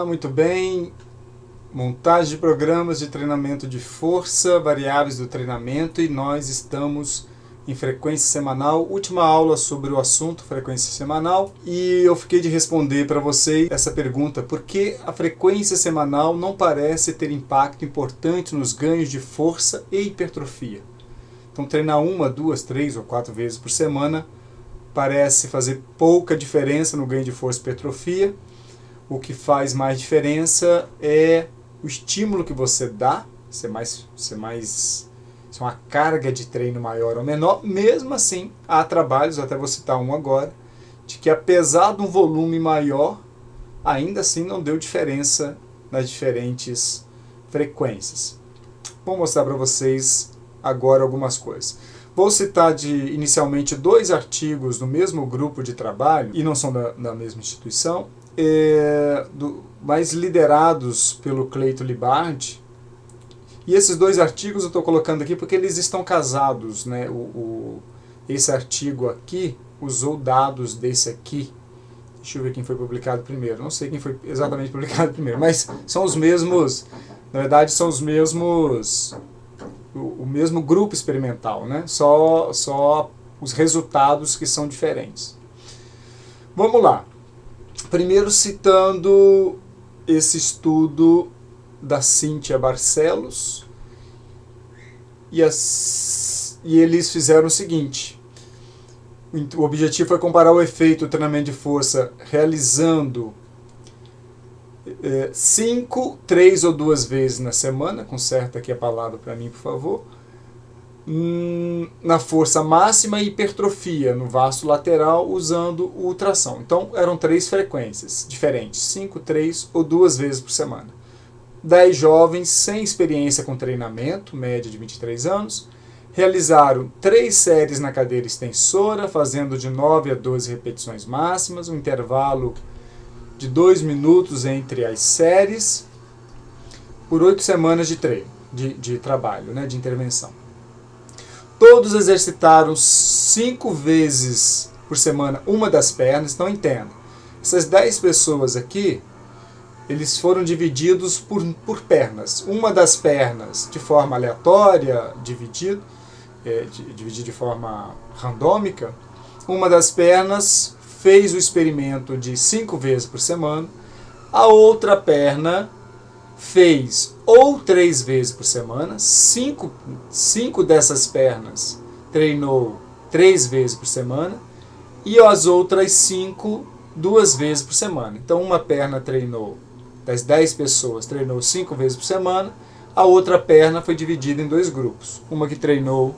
Muito bem. Montagem de programas de treinamento de força, variáveis do treinamento, e nós estamos em frequência semanal. Última aula sobre o assunto frequência semanal, e eu fiquei de responder para vocês essa pergunta: por que a frequência semanal não parece ter impacto importante nos ganhos de força e hipertrofia? Então, treinar 1, 2, 3 ou 4 vezes por semana parece fazer pouca diferença no ganho de força e hipertrofia. O que faz mais diferença é o estímulo que você dá, se é uma carga de treino maior ou menor. Mesmo assim, há trabalhos, até vou citar um agora, de que apesar de um volume maior, ainda assim não deu diferença nas diferentes frequências. Vou mostrar para vocês agora algumas coisas. Vou citar inicialmente 2 artigos do mesmo grupo de trabalho, e não são da mesma instituição, mas liderados pelo Clayton Libardi. E esses 2 artigos eu estou colocando aqui porque eles estão casados, né? Esse artigo aqui usou dados desse aqui. Deixa eu ver quem foi publicado primeiro. Não sei quem foi exatamente publicado primeiro, mas são os mesmos. Na verdade, são os mesmos. O mesmo grupo experimental, né? Só os resultados que são diferentes. Vamos lá. Primeiro citando esse estudo da Cynthia Barcelos, e eles fizeram o seguinte: o objetivo foi comparar o efeito do treinamento de força realizando 5, 3 ou 2 vezes na semana, conserta aqui a palavra para mim, por favor, na força máxima e hipertrofia no vasto lateral usando o ultrassom. Então eram 3 frequências diferentes, 5, 3 ou 2 vezes por semana. 10 jovens sem experiência com treinamento, média de 23 anos, realizaram 3 séries na cadeira extensora, fazendo de 9 a 12 repetições máximas, um intervalo de 2 minutos entre as séries, por 8 semanas de treino, de trabalho, né, de intervenção. Todos exercitaram 5 vezes por semana uma das pernas. Então entenda, essas 10 pessoas aqui, eles foram divididos por pernas. Uma das pernas de forma aleatória, dividir de forma randômica. Uma das pernas fez o experimento de 5 vezes por semana. A outra perna fez ou 3 vezes por semana. 5 dessas pernas treinou 3 vezes por semana. E as outras 5, 2 vezes por semana. Então uma perna treinou, das 10 pessoas, treinou 5 vezes por semana. A outra perna foi dividida em 2 grupos. Uma que treinou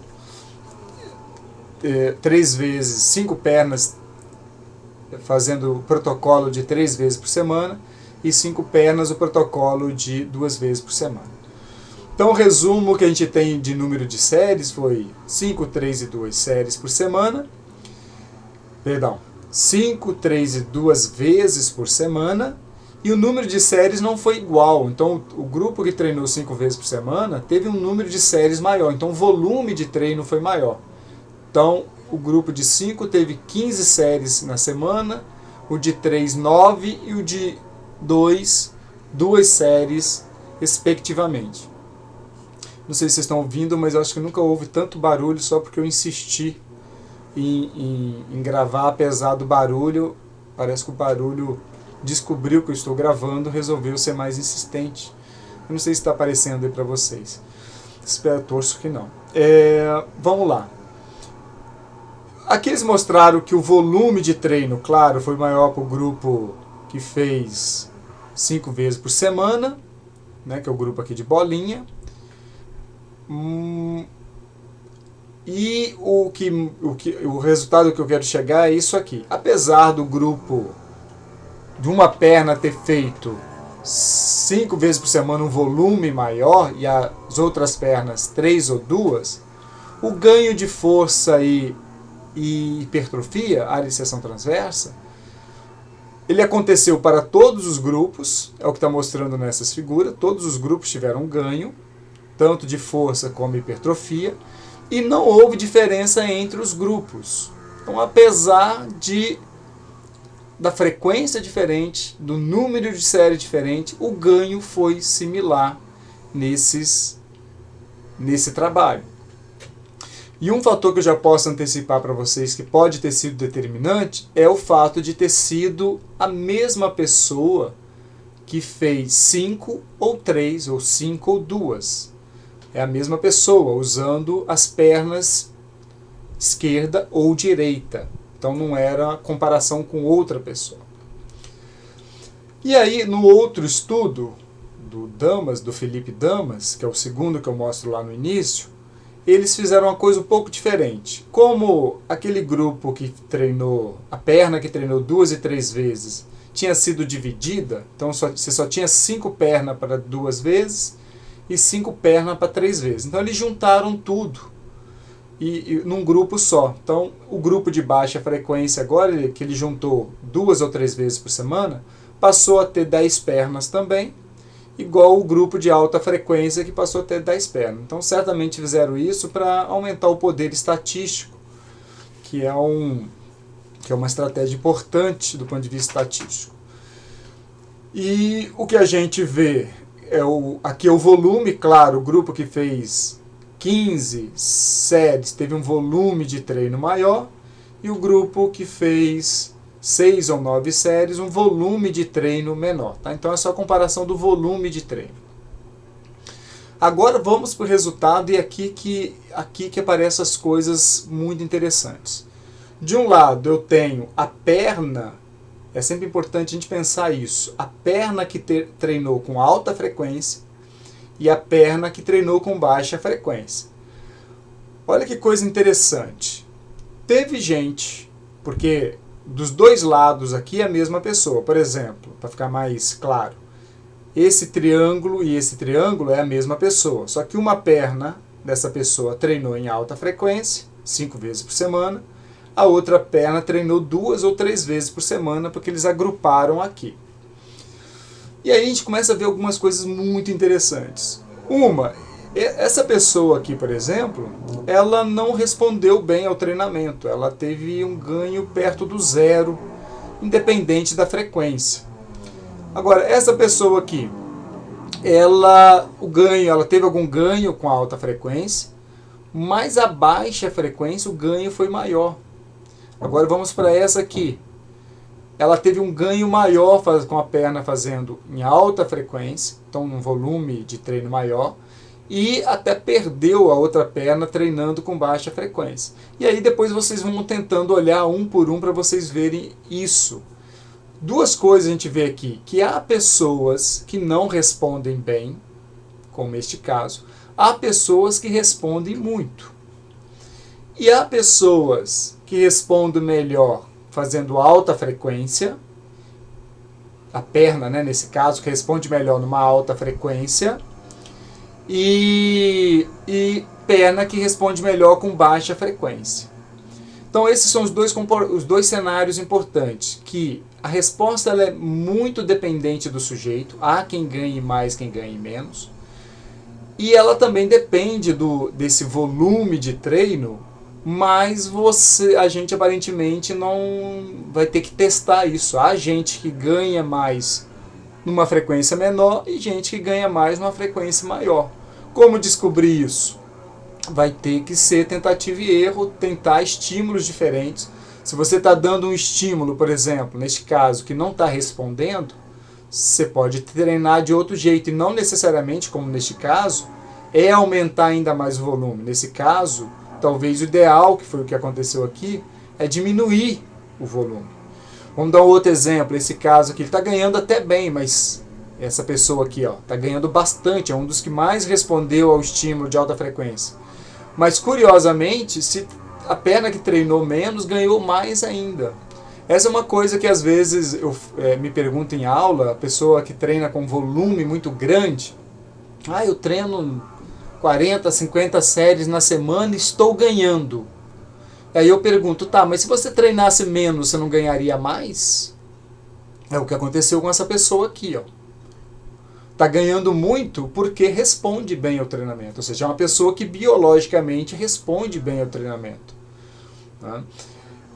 3 vezes, 5 pernas, fazendo o protocolo de 3 vezes por semana, e 5 pernas o protocolo de 2 vezes por semana. Então o resumo que a gente tem de número de séries foi 5, 3 e 2 séries por semana. 5, 3 e 2 vezes por semana. E o número de séries não foi igual. Então o grupo que treinou 5 vezes por semana teve um número de séries maior. Então o volume de treino foi maior. Então o grupo de 5 teve 15 séries na semana, o de 3, 9 e o de 2, 2 séries respectivamente. Não sei se vocês estão ouvindo, mas eu acho que nunca houve tanto barulho só porque eu insisti em gravar apesar do barulho. Parece que o barulho descobriu que eu estou gravando, resolveu ser mais insistente. Eu não sei se está aparecendo aí para vocês. Espero, torço que não. Vamos lá. Aqui eles mostraram que o volume de treino, claro, foi maior para o grupo que fez 5 vezes por semana, né, que é o grupo aqui de bolinha. E o resultado que eu quero chegar é isso aqui. Apesar do grupo de uma perna ter feito 5 vezes por semana um volume maior e as outras pernas 3 ou 2, o ganho de força e hipertrofia, área de seção transversa, ele aconteceu para todos os grupos, é o que está mostrando nessas figuras. Todos os grupos tiveram ganho, tanto de força como hipertrofia, e não houve diferença entre os grupos. Então, apesar de da frequência diferente, do número de série diferente, o ganho foi similar nesse trabalho. E um fator que eu já posso antecipar para vocês que pode ter sido determinante é o fato de ter sido a mesma pessoa que fez 5 ou 3, ou 5 ou 2. É a mesma pessoa, usando as pernas esquerda ou direita. Então não era comparação com outra pessoa. E aí, no outro estudo do Felipe Damas, que é o segundo que eu mostro lá no início, eles fizeram uma coisa um pouco diferente. Como aquele grupo que treinou, a perna que treinou 2 e 3 vezes, tinha sido dividida, então você só tinha 5 pernas para 2 vezes e 5 pernas para 3 vezes. Então eles juntaram tudo e num grupo só. Então o grupo de baixa frequência agora, que ele juntou 2 ou 3 vezes por semana, passou a ter 10 pernas também, igual o grupo de alta frequência que passou a ter 10 pernas. Então certamente fizeram isso para aumentar o poder estatístico, que é uma estratégia importante do ponto de vista estatístico. E o que a gente vê aqui é o volume, claro, o grupo que fez 15 séries teve um volume de treino maior, e o grupo que fez 6 ou 9 séries, um volume de treino menor. Tá? Então é só a comparação do volume de treino. Agora vamos para o resultado, e aqui que aparecem as coisas muito interessantes. De um lado eu tenho a perna, é sempre importante a gente pensar isso, a perna que treinou com alta frequência e a perna que treinou com baixa frequência. Olha que coisa interessante. Teve gente, porque dos dois lados aqui é a mesma pessoa. Por exemplo, para ficar mais claro, esse triângulo e esse triângulo é a mesma pessoa. Só que uma perna dessa pessoa treinou em alta frequência, 5 vezes por semana. A outra perna treinou 2 ou 3 vezes por semana, porque eles agruparam aqui. E aí a gente começa a ver algumas coisas muito interessantes. Essa pessoa aqui, por exemplo, ela não respondeu bem ao treinamento. Ela teve um ganho perto do zero, independente da frequência. Agora, essa pessoa aqui, ela teve algum ganho com a alta frequência, mas a baixa frequência, o ganho foi maior. Agora vamos para essa aqui. Ela teve um ganho maior com a perna fazendo em alta frequência, então um volume de treino maior, e até perdeu a outra perna treinando com baixa frequência. E aí depois vocês vão tentando olhar um por um para vocês verem isso. Duas coisas a gente vê aqui, que há pessoas que não respondem bem, como este caso, há pessoas que respondem muito. E há pessoas que respondem melhor fazendo alta frequência, a perna, né, nesse caso, que responde melhor numa alta frequência, e perna que responde melhor com baixa frequência. Então esses são os dois cenários importantes, que a resposta ela é muito dependente do sujeito, há quem ganhe mais, quem ganhe menos, e ela também depende desse volume de treino, mas a gente aparentemente não vai ter que testar isso. Há gente que ganha mais numa frequência menor e gente que ganha mais numa frequência maior. Como descobrir isso? Vai ter que ser tentativa e erro, tentar estímulos diferentes. Se você está dando um estímulo, por exemplo, neste caso, que não está respondendo, você pode treinar de outro jeito, e não necessariamente, como neste caso, é aumentar ainda mais o volume. Nesse caso, talvez o ideal, que foi o que aconteceu aqui, é diminuir o volume. Vamos dar um outro exemplo. Esse caso aqui, ele está ganhando até bem, mas essa pessoa aqui está ganhando bastante, é um dos que mais respondeu ao estímulo de alta frequência. Mas, curiosamente, se a perna que treinou menos ganhou mais ainda. Essa é uma coisa que às vezes eu me pergunto em aula, a pessoa que treina com volume muito grande, eu treino 40, 50 séries na semana e estou ganhando. Aí eu pergunto, mas se você treinasse menos, você não ganharia mais? É o que aconteceu com essa pessoa aqui, Está ganhando muito porque responde bem ao treinamento. Ou seja, é uma pessoa que biologicamente responde bem ao treinamento. Tá?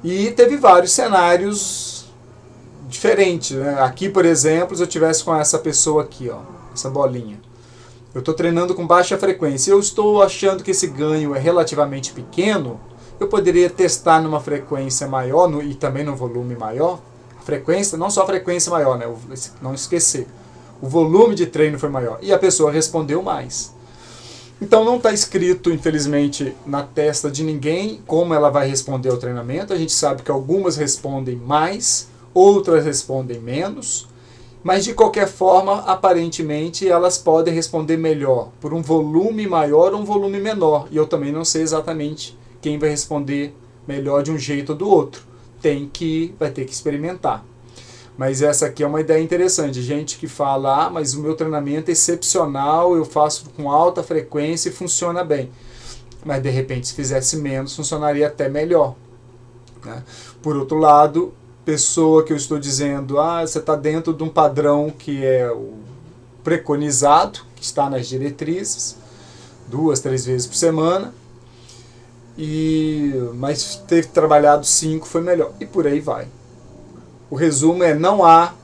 E teve vários cenários diferente, né? Aqui, por exemplo, se eu tivesse com essa pessoa aqui, ó, essa bolinha, eu estou treinando com baixa frequência, eu estou achando que esse ganho é relativamente pequeno, eu poderia testar numa frequência maior e também num volume maior. A frequência, não só a frequência maior, né? Não esquecer. O volume de treino foi maior. E a pessoa respondeu mais. Então não está escrito, infelizmente, na testa de ninguém como ela vai responder ao treinamento. A gente sabe que algumas respondem mais, outras respondem menos. Mas de qualquer forma, aparentemente, elas podem responder melhor por um volume maior ou um volume menor. E eu também não sei exatamente quem vai responder melhor de um jeito ou do outro. Vai ter que experimentar. Mas essa aqui é uma ideia interessante. Gente que fala, mas o meu treinamento é excepcional, eu faço com alta frequência e funciona bem. Mas de repente, se fizesse menos, funcionaria até melhor, né? Por outro lado, pessoa que eu estou dizendo, você está dentro de um padrão que é o preconizado, que está nas diretrizes, 2, 3 vezes por semana, mas teve trabalhado 5, foi melhor. E por aí vai. O resumo é, não há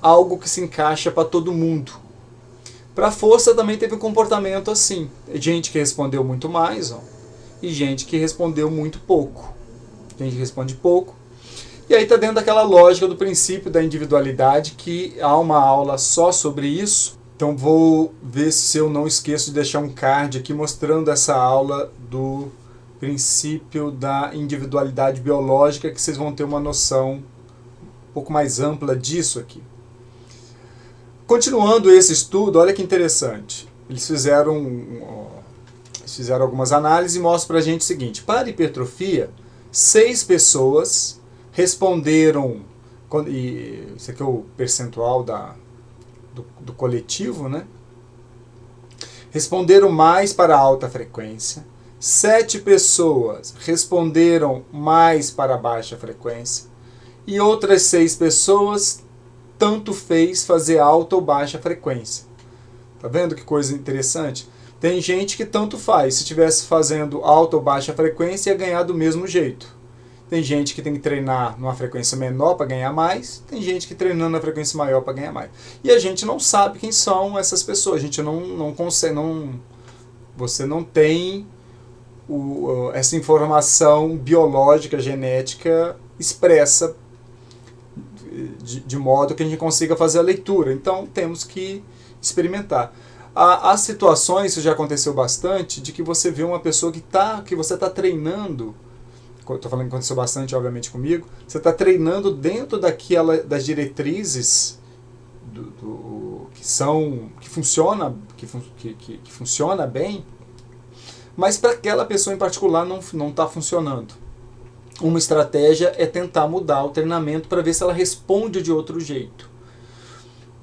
algo que se encaixa para todo mundo. Para a força também teve um comportamento assim. Gente que respondeu muito mais, e gente que respondeu muito pouco. Gente que responde pouco. E aí está dentro daquela lógica do princípio da individualidade, que há uma aula só sobre isso. Então vou ver se eu não esqueço de deixar um card aqui mostrando essa aula do princípio da individualidade biológica, que vocês vão ter uma noção um pouco mais ampla disso aqui. Continuando esse estudo, olha que interessante. Eles fizeram algumas análises e mostram para a gente o seguinte. Para hipertrofia, 6 pessoas responderam, e esse aqui é o percentual do coletivo, né? Responderam mais para a alta frequência. 7 pessoas responderam mais para a baixa frequência. E outras 6 pessoas, tanto fez fazer alta ou baixa frequência. Tá vendo que coisa interessante? Tem gente que tanto faz. Se estivesse fazendo alta ou baixa frequência, ia ganhar do mesmo jeito. Tem gente que tem que treinar numa frequência menor para ganhar mais. Tem gente que treinando na frequência maior para ganhar mais. E a gente não sabe quem são essas pessoas. A gente não consegue... Você não tem essa informação biológica, genética expressa de modo que a gente consiga fazer a leitura. Então temos que experimentar. Há situações, isso já aconteceu bastante, de que você vê uma pessoa que você está treinando, estou falando que aconteceu bastante, obviamente, comigo, você está treinando dentro das diretrizes que funciona bem, mas para aquela pessoa em particular não está funcionando. Uma estratégia é tentar mudar o treinamento para ver se ela responde de outro jeito.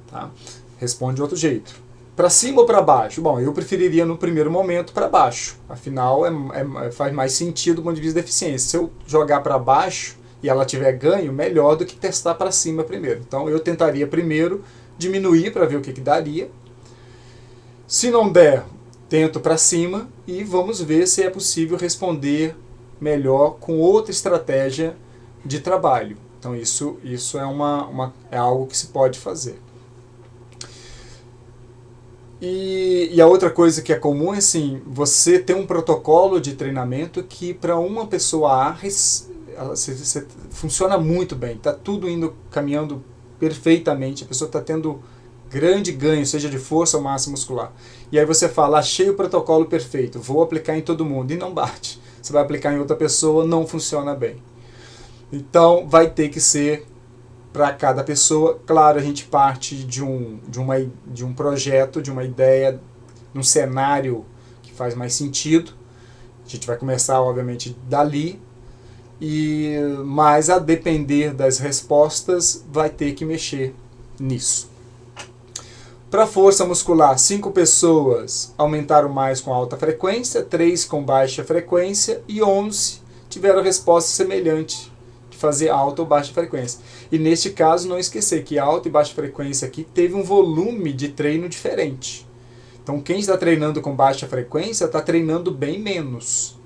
Tá? Responde de outro jeito. Para cima ou para baixo? Bom, eu preferiria no primeiro momento para baixo. Afinal, faz mais sentido do ponto de vista da eficiência. Se eu jogar para baixo e ela tiver ganho, melhor do que testar para cima primeiro. Então eu tentaria primeiro diminuir para ver o que daria. Se não der, tento para cima e vamos ver se é possível responder melhor com outra estratégia de trabalho. Então isso é algo que se pode fazer. E a outra coisa que é comum é assim, você tem um protocolo de treinamento que para uma pessoa A funciona muito bem, está tudo caminhando perfeitamente, a pessoa está tendo grande ganho, seja de força ou massa muscular. E aí você fala, achei o protocolo perfeito, vou aplicar em todo mundo, e não bate. Você vai aplicar em outra pessoa, não funciona bem. Então vai ter que ser para cada pessoa. Claro, a gente parte de um projeto, de uma ideia, num cenário que faz mais sentido. A gente vai começar, obviamente, dali, mas a depender das respostas, vai ter que mexer nisso. Para força muscular, 5 pessoas aumentaram mais com alta frequência, 3 com baixa frequência e 11 tiveram resposta semelhante de fazer alta ou baixa frequência. E neste caso, não esquecer que alta e baixa frequência aqui teve um volume de treino diferente. Então quem está treinando com baixa frequência está treinando bem menos.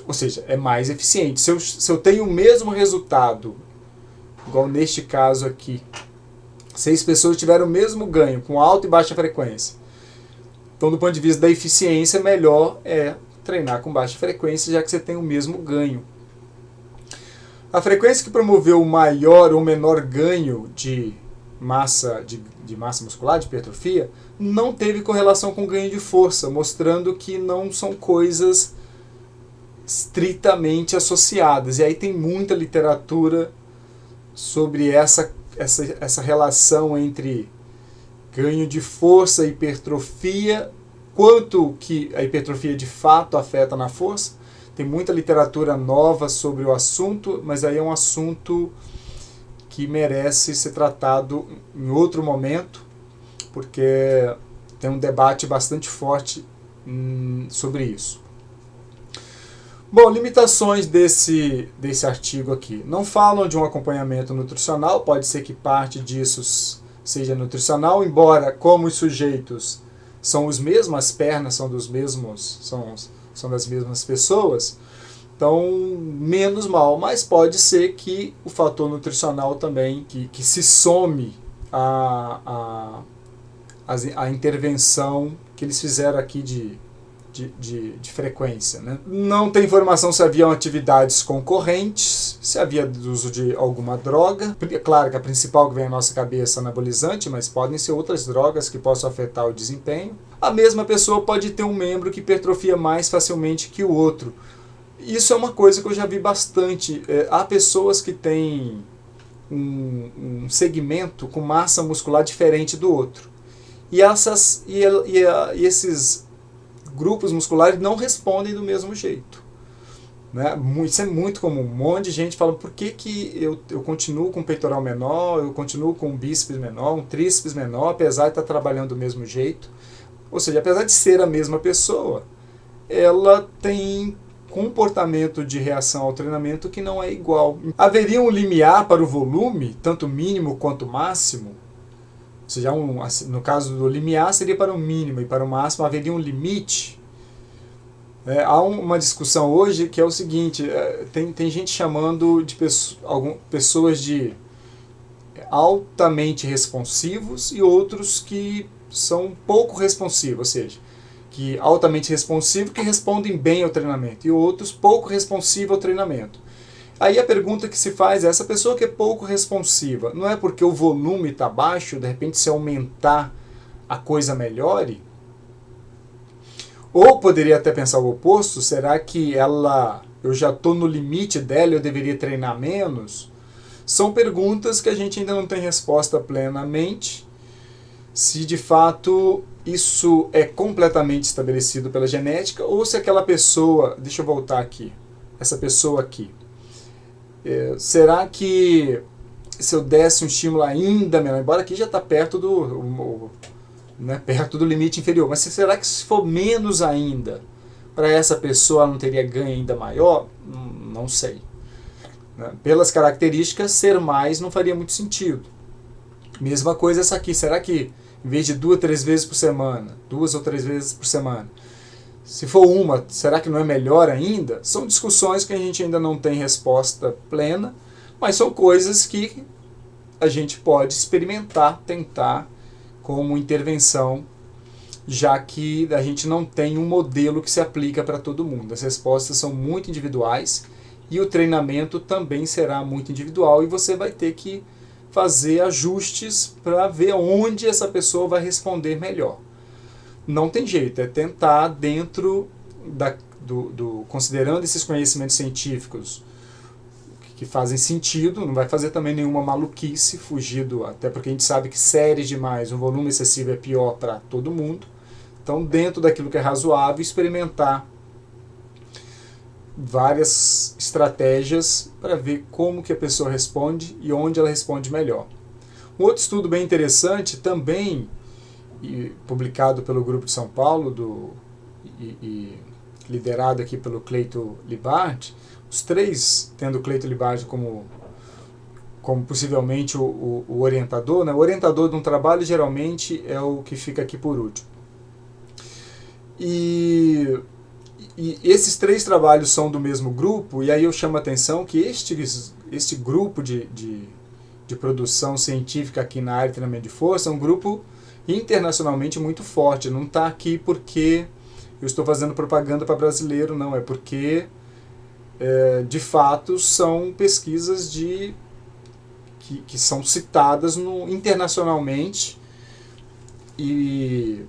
Ou seja, é mais eficiente. Se eu tenho o mesmo resultado igual neste caso aqui. 6 pessoas tiveram o mesmo ganho, com alta e baixa frequência. Então, do ponto de vista da eficiência, melhor é treinar com baixa frequência, já que você tem o mesmo ganho. A frequência que promoveu o maior ou menor ganho de massa muscular, de hipertrofia, não teve correlação com ganho de força, mostrando que não são coisas estritamente associadas. E aí tem muita literatura sobre essa relação entre ganho de força e hipertrofia, quanto que a hipertrofia de fato afeta na força. Tem muita literatura nova sobre o assunto, mas aí é um assunto que merece ser tratado em outro momento, porque tem um debate bastante forte sobre isso. Bom, limitações desse artigo aqui. Não falam de um acompanhamento nutricional, pode ser que parte disso seja nutricional, embora como os sujeitos são os mesmos, as pernas são dos mesmos, são das mesmas pessoas, então menos mal, mas pode ser que o fator nutricional também, que se some a intervenção que eles fizeram aqui de frequência, né? Não tem informação se haviam atividades concorrentes, se havia uso de alguma droga. Claro que a principal que vem à nossa cabeça é anabolizante, mas podem ser outras drogas que possam afetar o desempenho. A mesma pessoa pode ter um membro que hipertrofia mais facilmente que o outro. Isso é uma coisa que eu já vi bastante. Há pessoas que têm um segmento com massa muscular diferente do outro. E esses grupos musculares não respondem do mesmo jeito, né? Isso é muito comum. Um monte de gente fala, por que eu continuo com um peitoral menor, eu continuo com um bíceps menor, um tríceps menor, apesar de estar trabalhando do mesmo jeito. Ou seja, apesar de ser a mesma pessoa, ela tem comportamento de reação ao treinamento que não é igual. Haveria um limiar para o volume, tanto mínimo quanto máximo? Ou seja, no caso do limiar seria para o mínimo e para o máximo haveria um limite. Há uma discussão hoje que é o seguinte, tem gente chamando de pessoas de altamente responsivos e outros que são pouco responsivos, ou seja, que altamente responsivos que respondem bem ao treinamento e outros pouco responsivos ao treinamento. Aí a pergunta que se faz é, essa pessoa que é pouco responsiva, não é porque o volume está baixo, de repente se aumentar a coisa melhore? Ou poderia até pensar o oposto, será que eu já estou no limite dela, eu deveria treinar menos? São perguntas que a gente ainda não tem resposta plenamente, se de fato isso é completamente estabelecido pela genética, ou se aquela pessoa, deixa eu voltar aqui, essa pessoa aqui, será que se eu desse um estímulo ainda menor, embora aqui já está perto perto do limite inferior, mas será que se for menos ainda, para essa pessoa não teria ganho ainda maior? Não sei. Pelas características, ser mais não faria muito sentido. Mesma coisa essa aqui, será que em vez de 2 ou 3 vezes por semana, 2 ou 3 vezes por semana, se for uma, será que não é melhor ainda? São discussões que a gente ainda não tem resposta plena, mas são coisas que a gente pode experimentar, tentar como intervenção, já que a gente não tem um modelo que se aplica para todo mundo. As respostas são muito individuais e o treinamento também será muito individual e você vai ter que fazer ajustes para ver onde essa pessoa vai responder melhor. Não tem jeito, é tentar dentro considerando esses conhecimentos científicos que fazem sentido, não vai fazer também nenhuma maluquice, até porque a gente sabe que séries demais, um volume excessivo é pior para todo mundo. Então, dentro daquilo que é razoável, experimentar várias estratégias para ver como que a pessoa responde e onde ela responde melhor. Um outro estudo bem interessante também, publicado pelo Grupo de São Paulo e liderado aqui pelo Cleito Libardi, os 3 tendo o Cleito Libardi como possivelmente o orientador, né? O orientador de um trabalho geralmente é o que fica aqui por último. E esses 3 trabalhos são do mesmo grupo, e aí eu chamo a atenção que este grupo de de produção científica aqui na área de treinamento de força, é um grupo internacionalmente muito forte. Não está aqui porque eu estou fazendo propaganda para brasileiro, não. É porque, de fato, são pesquisas que são citadas internacionalmente e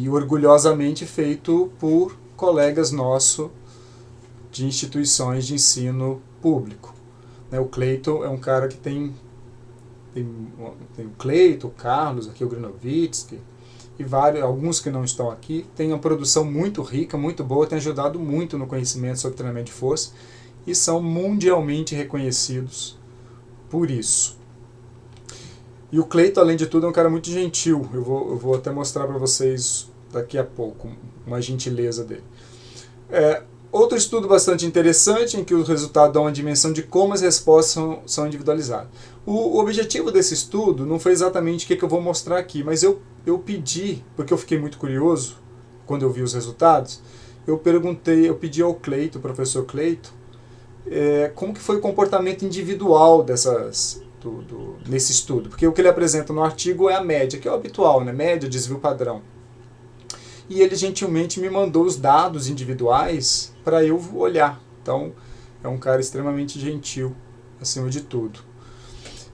orgulhosamente feito por colegas nossos de instituições de ensino público. O Cleiton é um cara que tem o Cleiton, o Carlos, aqui o Grinovitsky, e alguns que não estão aqui. Tem uma produção muito rica, muito boa, tem ajudado muito no conhecimento sobre treinamento de força e são mundialmente reconhecidos por isso. E o Cleiton, além de tudo, é um cara muito gentil. Eu vou até mostrar para vocês daqui a pouco uma gentileza dele. Outro estudo bastante interessante, em que o resultado dá uma dimensão de como as respostas são individualizadas. O objetivo desse estudo não foi exatamente o que eu vou mostrar aqui, mas eu pedi, porque eu fiquei muito curioso quando eu vi os resultados, eu pedi ao Cleiton, professor Cleiton, como que foi o comportamento individual nesse estudo. Porque o que ele apresenta no artigo é a média, que é o habitual, né? Média, desvio padrão. E ele gentilmente me mandou os dados individuais para eu olhar. Então, é um cara extremamente gentil, acima de tudo.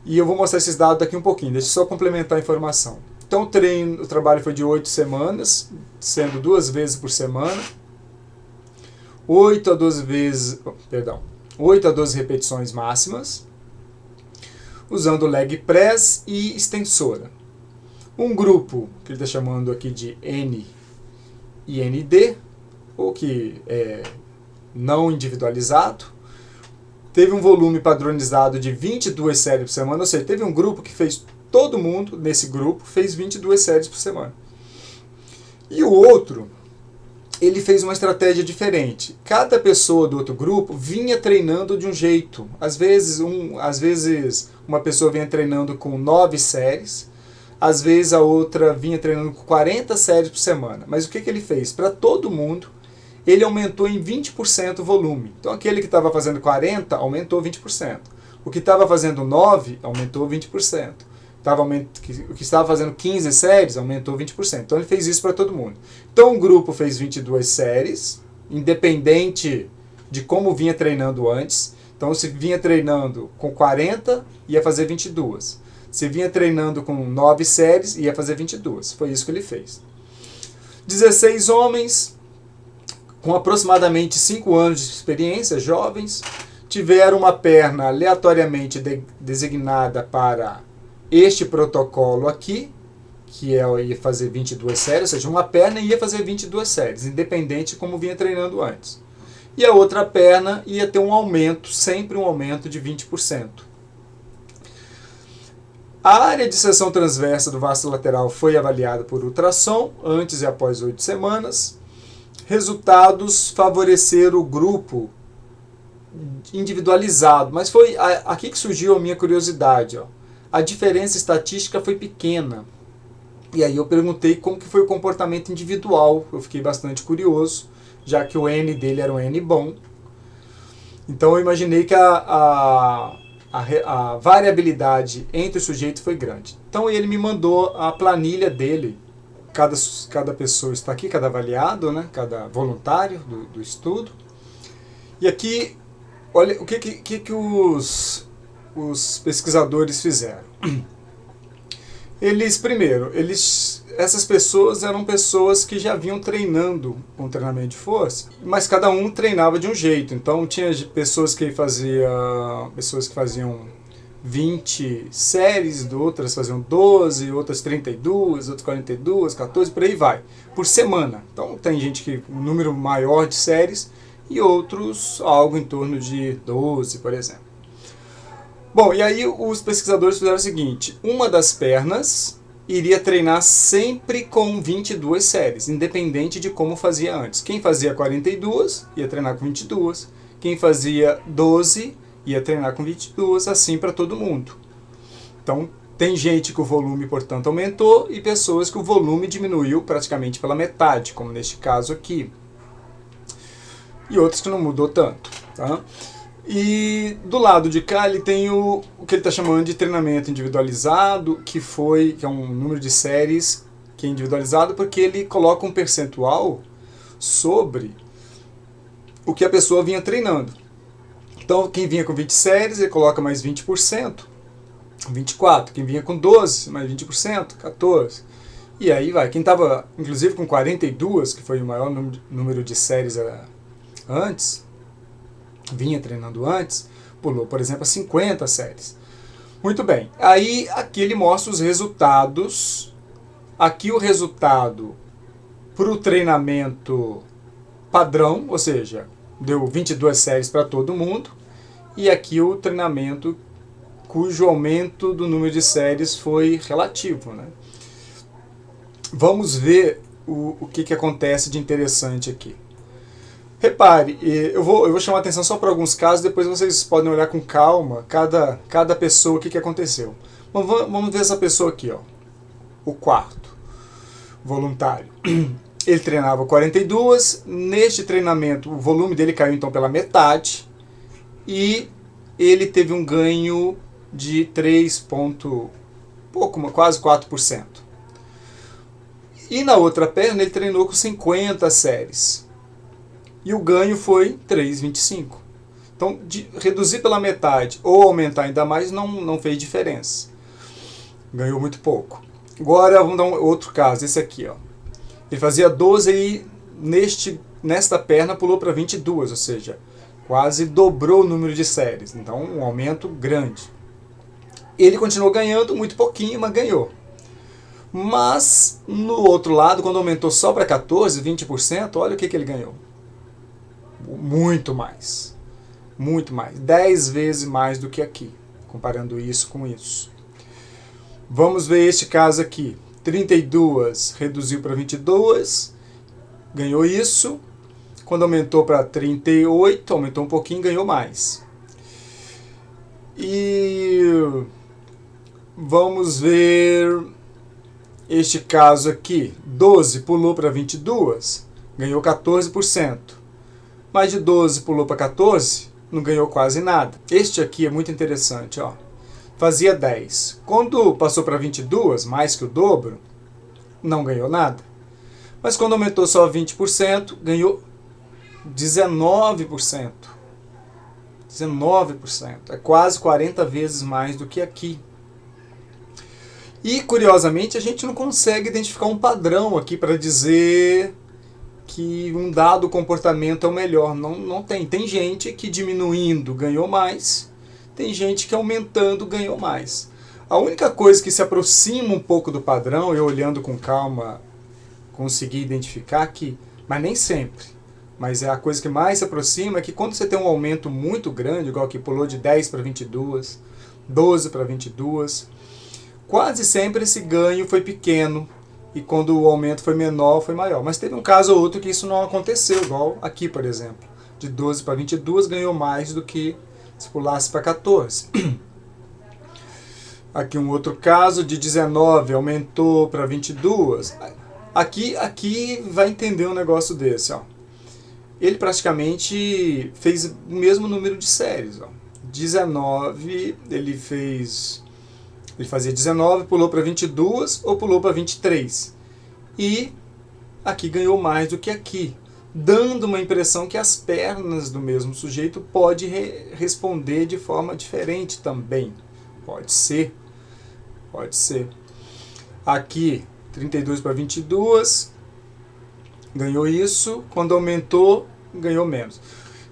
E eu vou mostrar esses dados daqui um pouquinho, deixa eu só complementar a informação. Então, o trabalho foi de 8 semanas, sendo 2 vezes por semana. 8 a 12 repetições máximas, usando leg press e extensora. Um grupo, que ele está chamando aqui de N e ND, ou que é não individualizado, teve um volume padronizado de 22 séries por semana, ou seja, teve um grupo que fez, todo mundo nesse grupo fez 22 séries por semana. E o outro, ele fez uma estratégia diferente. Cada pessoa do outro grupo vinha treinando de um jeito. Às vezes uma pessoa vinha treinando com 9 séries, às vezes a outra vinha treinando com 40 séries por semana. Mas o que ele fez? Para todo mundo, ele aumentou em 20% o volume. Então aquele que estava fazendo 40 aumentou 20%. O que estava fazendo 9 aumentou 20%. O que estava fazendo 15 séries aumentou 20%. Então ele fez isso para todo mundo. Então o grupo fez 22 séries, independente de como vinha treinando antes. Então se vinha treinando com 40, ia fazer 22. Se vinha treinando com 9 séries, ia fazer 22. Foi isso que ele fez. 16 homens, com aproximadamente 5 anos de experiência, jovens, tiveram uma perna aleatoriamente designada para este protocolo aqui, que ia fazer 22 séries, ou seja, uma perna ia fazer 22 séries, independente de como vinha treinando antes. E a outra perna ia ter um aumento, sempre um aumento de 20%. A área de seção transversa do vasto lateral foi avaliada por ultrassom, antes e após 8 semanas. Resultados favoreceram o grupo individualizado, mas foi aqui que surgiu a minha curiosidade. A diferença estatística foi pequena. E aí eu perguntei como que foi o comportamento individual. Eu fiquei bastante curioso, já que o N dele era um N bom. Então eu imaginei que a variabilidade entre os sujeitos foi grande. Então ele me mandou a planilha dele. Cada pessoa está aqui, cada avaliado, né? Cada voluntário do estudo. E aqui, olha o que os pesquisadores fizeram. Essas pessoas eram pessoas que já vinham treinando com treinamento de força, mas cada um treinava de um jeito. Então tinha pessoas que faziam 20 séries, outras faziam 12, outras 32, outras 42, 14, por aí vai, por semana. Então tem gente que um número maior de séries e outros algo em torno de 12, por exemplo. Bom, e aí os pesquisadores fizeram o seguinte: uma das pernas iria treinar sempre com 22 séries, independente de como fazia antes. Quem fazia 42 ia treinar com 22, quem fazia 12 ia treinar com 22, assim para todo mundo. Então, tem gente que o volume, portanto, aumentou e pessoas que o volume diminuiu praticamente pela metade, como neste caso aqui. E outros que não mudou tanto. Tá? E do lado de cá ele tem o que ele está chamando de treinamento individualizado, que é um número de séries que é individualizado porque ele coloca um percentual sobre o que a pessoa vinha treinando. Então quem vinha com 20 séries ele coloca mais 20%, 24%. Quem vinha com 12, mais 20%, 14%. E aí vai. Quem estava inclusive com 42, que foi o maior número de séries antes, vinha treinando antes, pulou, por exemplo, a 50 séries. Muito bem. Aí aqui ele mostra os resultados. Aqui o resultado para o treinamento padrão, ou seja, deu 22 séries para todo mundo. E aqui o treinamento cujo aumento do número de séries foi relativo, né? Vamos ver o que acontece de interessante aqui. Repare, eu vou chamar a atenção só para alguns casos, depois vocês podem olhar com calma cada pessoa, o que aconteceu. Vamos ver essa pessoa aqui, ó, o quarto voluntário. Ele treinava 42, neste treinamento o volume dele caiu então pela metade e ele teve um ganho de quase 4%. E na outra perna ele treinou com 50 séries. E o ganho foi 3,25. Então, reduzir pela metade ou aumentar ainda mais não fez diferença. Ganhou muito pouco. Agora, vamos dar um outro caso, esse aqui. Ó. Ele fazia 12 e nesta perna pulou para 22, ou seja, quase dobrou o número de séries. Então, um aumento grande. Ele continuou ganhando muito pouquinho, mas ganhou. Mas, no outro lado, quando aumentou só para 14, 20%, olha o que ele ganhou. Muito mais. Muito mais. 10 vezes mais do que aqui. Comparando isso com isso. Vamos ver este caso aqui. 32 reduziu para 22. Ganhou isso. Quando aumentou para 38, aumentou um pouquinho, ganhou mais. E vamos ver este caso aqui. 12 pulou para 22, ganhou 14%. Mas de 12 pulou para 14, não ganhou quase nada. Este aqui é muito interessante, ó. Fazia 10. Quando passou para 22, mais que o dobro, não ganhou nada. Mas quando aumentou só 20%, ganhou 19%. 19%. É quase 40 vezes mais do que aqui. E, curiosamente, a gente não consegue identificar um padrão aqui para dizer que um dado comportamento é o melhor. Não tem. Tem gente que diminuindo ganhou mais, tem gente que aumentando ganhou mais. A única coisa que se aproxima um pouco do padrão, eu olhando com calma, consegui identificar aqui, mas nem sempre. Mas é a coisa que mais se aproxima, é que quando você tem um aumento muito grande, igual que pulou de 10 para 22, 12 para 22, quase sempre esse ganho foi pequeno, e quando o aumento foi menor, foi maior. Mas teve um caso ou outro que isso não aconteceu, igual aqui, por exemplo. De 12 para 22 ganhou mais do que se pulasse para 14. Aqui um outro caso, de 19 aumentou para 22. Aqui vai entender um negócio desse, ó. Ele praticamente fez o mesmo número de séries, ó. 19, ele fazia 19, pulou para 22 ou pulou para 23. E aqui ganhou mais do que aqui, dando uma impressão que as pernas do mesmo sujeito podem responder de forma diferente também. Pode ser. Pode ser. Aqui, 32 para 22, ganhou isso. Quando aumentou, ganhou menos.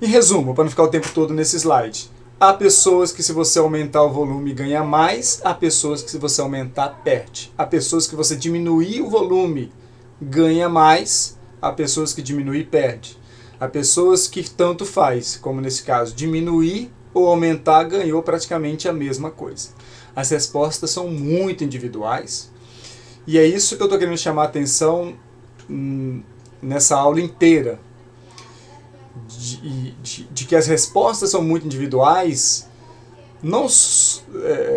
Em resumo, para não ficar o tempo todo nesse slide, há pessoas que se você aumentar o volume ganha mais, há pessoas que se você aumentar perde. Há pessoas que você diminuir o volume ganha mais, há pessoas que diminuir perde. Há pessoas que tanto faz, como nesse caso, diminuir ou aumentar ganhou praticamente a mesma coisa. As respostas são muito individuais e é isso que eu estou querendo chamar a atenção nessa aula inteira. De que as respostas são muito individuais,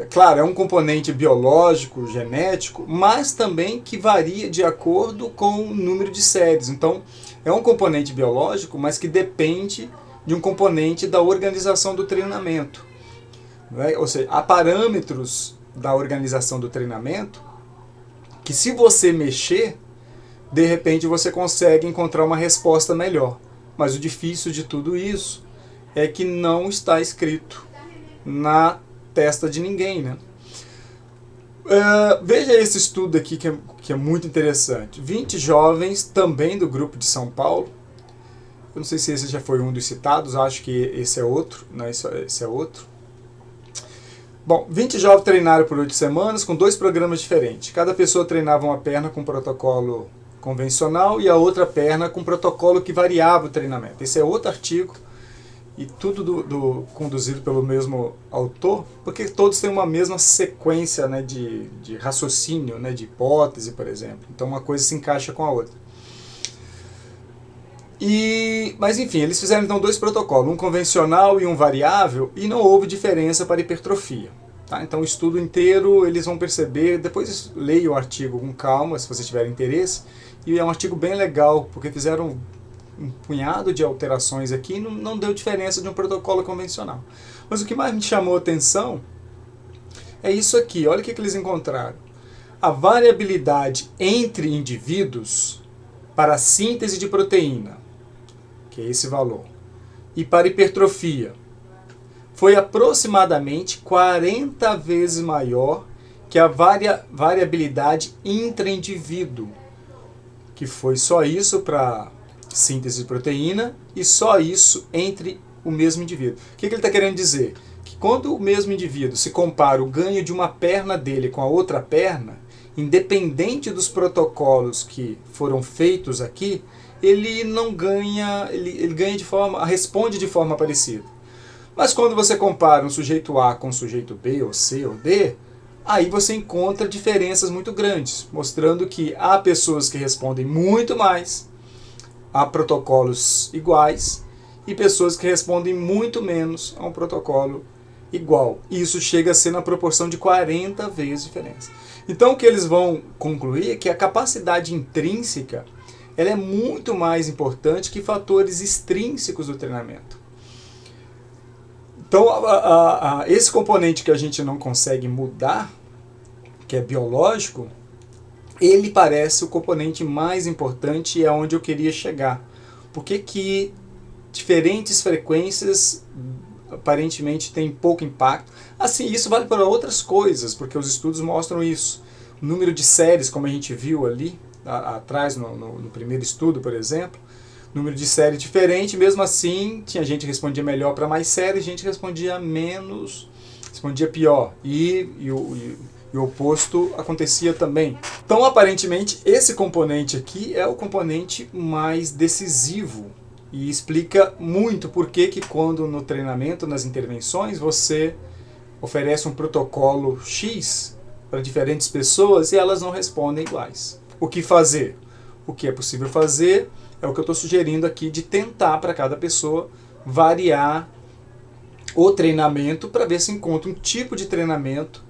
claro, é um componente biológico, genético, mas também que varia de acordo com o número de séries. Então, é um componente biológico, mas que depende de um componente da organização do treinamento. Né? Ou seja, há parâmetros da organização do treinamento que, se você mexer, de repente você consegue encontrar uma resposta melhor. Mas o difícil de tudo isso é que não está escrito na testa de ninguém, né? Veja esse estudo aqui que é muito interessante. 20 jovens, também do grupo de São Paulo. Eu não sei se esse já foi um dos citados, acho que esse é outro. Não, esse é outro. Bom, 20 jovens treinaram por 8 semanas com 2 programas diferentes. Cada pessoa treinava uma perna com protocolo convencional e a outra perna com protocolo que variava o treinamento. Esse é outro artigo, e tudo conduzido pelo mesmo autor, porque todos têm uma mesma sequência, né, de raciocínio, né, de hipótese, por exemplo. Então uma coisa se encaixa com a outra. Mas enfim, eles fizeram então 2 protocolos, um convencional e um variável, e não houve diferença para hipertrofia. Tá? Então o estudo inteiro eles vão perceber, depois leia o artigo com calma, se você tiver interesse, e é um artigo bem legal, porque fizeram um punhado de alterações aqui e não deu diferença de um protocolo convencional. Mas o que mais me chamou a atenção é isso aqui, olha o que eles encontraram. A variabilidade entre indivíduos para a síntese de proteína, que é esse valor, e para hipertrofia, foi aproximadamente 40 vezes maior que a variabilidade intra-indivíduo, que foi só isso para síntese de proteína e só isso entre o mesmo indivíduo. O que ele está querendo dizer? Que quando o mesmo indivíduo se compara o ganho de uma perna dele com a outra perna, independente dos protocolos que foram feitos aqui, ele não ganha, ele ganha responde de forma parecida. Mas quando você compara um sujeito A com um sujeito B, ou C, ou D, aí você encontra diferenças muito grandes, mostrando que há pessoas que respondem muito mais a protocolos iguais e pessoas que respondem muito menos a um protocolo igual. E isso chega a ser na proporção de 40 vezes diferença. Então o que eles vão concluir é que a capacidade intrínseca ela é muito mais importante que fatores extrínsecos do treinamento. Então esse componente que a gente não consegue mudar, que é biológico, ele parece o componente mais importante e é onde eu queria chegar. Por que diferentes frequências aparentemente têm pouco impacto? Assim, isso vale para outras coisas, porque os estudos mostram isso. O número de séries, como a gente viu ali atrás no primeiro estudo, por exemplo, número de séries diferente, mesmo assim, tinha gente que respondia melhor para mais séries, gente que respondia menos, respondia pior. E o oposto acontecia também. Então, aparentemente, esse componente aqui é o componente mais decisivo e explica muito por que quando no treinamento, nas intervenções, você oferece um protocolo X para diferentes pessoas e elas não respondem iguais. O que fazer? O que é possível fazer é o que eu estou sugerindo aqui, de tentar para cada pessoa variar o treinamento para ver se encontra um tipo de treinamento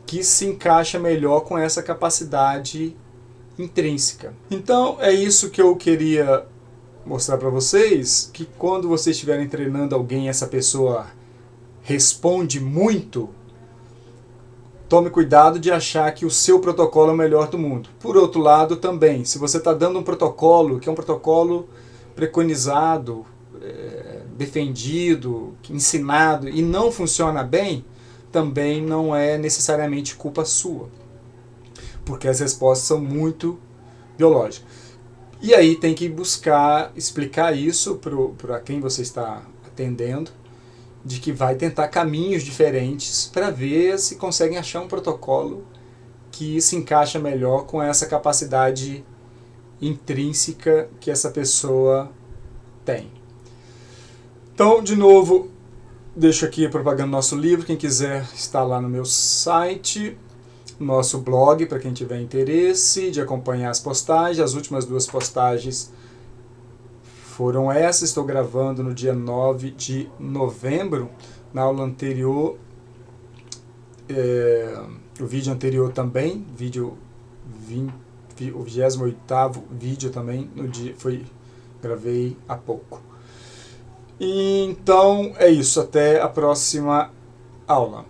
que se encaixa melhor com essa capacidade intrínseca. Então é isso que eu queria mostrar para vocês, que quando vocês estiverem treinando alguém e essa pessoa responde muito, tome cuidado de achar que o seu protocolo é o melhor do mundo. Por outro lado também, se você está dando um protocolo que é um protocolo preconizado, defendido, ensinado e não funciona bem, também não é necessariamente culpa sua, porque as respostas são muito biológicas. E aí tem que buscar explicar isso para quem você está atendendo, de que vai tentar caminhos diferentes para ver se conseguem achar um protocolo que se encaixa melhor com essa capacidade intrínseca que essa pessoa tem. Então, de novo, deixo aqui a propaganda do nosso livro, quem quiser está lá no meu site, nosso blog, para quem tiver interesse de acompanhar as postagens. As últimas 2 postagens foram essas, estou gravando no dia 9 de novembro, na aula anterior, o vídeo anterior também, o 28º vídeo também, gravei há pouco. E então é isso, até a próxima aula.